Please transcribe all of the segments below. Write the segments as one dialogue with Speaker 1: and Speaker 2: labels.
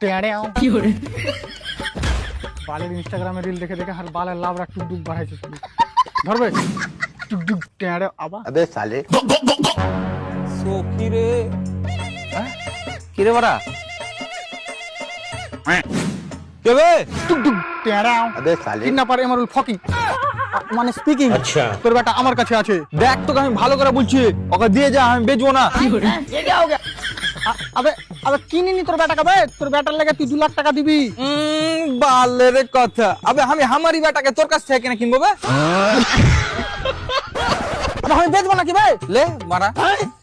Speaker 1: টেড়ে বালের ইনস্টাগ্রামে রিল দেখে দেখে আর বালের লাভরা টুকটুক বাড়াইছে শুধু ধরবে টুকটুক টেড়ে আবার
Speaker 2: अबे साले
Speaker 3: সো কিরে কিরে বড়া কে বে
Speaker 1: টুকটুক টেড়ে
Speaker 2: अबे साले
Speaker 1: কিডন্যাপার এমরুল ফকিং মানে স্পিকিং
Speaker 2: আচ্ছা।
Speaker 1: তোর বেটা আমার কাছে আছে
Speaker 3: দেখ তোকে আমি ভালো করে বলছি ওকে দিয়ে যা আমি বেচবো না
Speaker 1: আবে আবে কিনিনি তোর বেটা কবে তোর বেটার লাগে তুই 2 লাখ টাকা দিবি
Speaker 3: বালের কথা আবে আমি আমারই বেটাকে তোর কাছ থেকে কেন কিনবো বে
Speaker 1: আবে আমি বেচবো নাকি বে
Speaker 3: লে মারা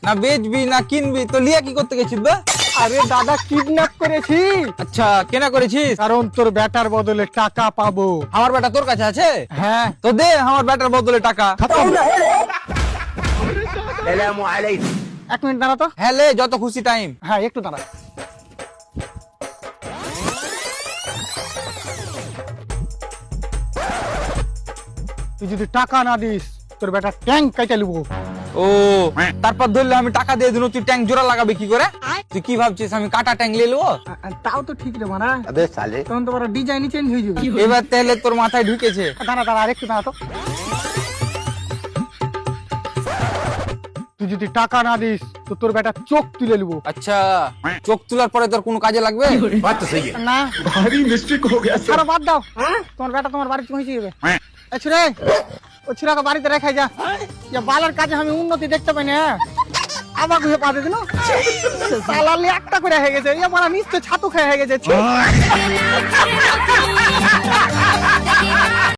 Speaker 3: না বেচবি না কিনবি তো লিয়া কি করতে গেছিস বে
Speaker 1: আরে দাদা কিডন্যাপ করেছি
Speaker 3: আচ্ছা কেনা করেছিস
Speaker 1: কারণ তোর বেটার বদলে টাকা পাবো
Speaker 3: আমার বেটা তোর কাছে আছে
Speaker 1: হ্যাঁ
Speaker 3: তো দে আমার বেটার বদলে টাকা
Speaker 1: 1 মিনিট দাঁড়া তো
Speaker 3: হ্যাঁ লে যত খুশি টাইম
Speaker 1: হ্যাঁ একটু দাঁড়া তুই যদি টাকা না দিস তোর বেটা ট্যাঙ্ক কাইটা লিবো
Speaker 3: ও তারপর ধরলে আমি টাকা দিয়ে দিন তুই ট্যাঙ্ক জোড়া লাগাবে কি করে তুই কি ভাবছিস আমি কাটা ট্যাঙ্ক নিয়ে নেবো
Speaker 1: তাও তো ঠিক রে মানা
Speaker 2: अबे साले
Speaker 1: তখন তো বড় ডিজাইনই চেঞ্জ হয়ে যাবে
Speaker 3: এবার তাহলে তোর মাথায় ঢুকেছে
Speaker 1: দাঁড়া দাঁড়া আরেকটু দাঁড়া তো তুই যদি টাকা না দিস তো তোর বেটা চোখ তুলে নিবো
Speaker 3: আচ্ছা চোখ তোলার পরে তোর কোনো কাজে লাগবে
Speaker 2: बात तो सही है
Speaker 1: না
Speaker 2: भारी मिस्टेक हो गया
Speaker 1: আরে বাদ দাও তোমার বেটা তোমার বাড়িতে পৌঁছে যাবে এই ছুরে ও ছুরাকে বাড়িতে রেখে যা যে বালের কাজে আমি উন্নতি দেখতে পাই না আবার ঘুরে পা দিন সালালি একটা করে হয়ে গেছে ইয়া মানে নিশ্চয় ছাতু খেয়ে হয়ে গেছে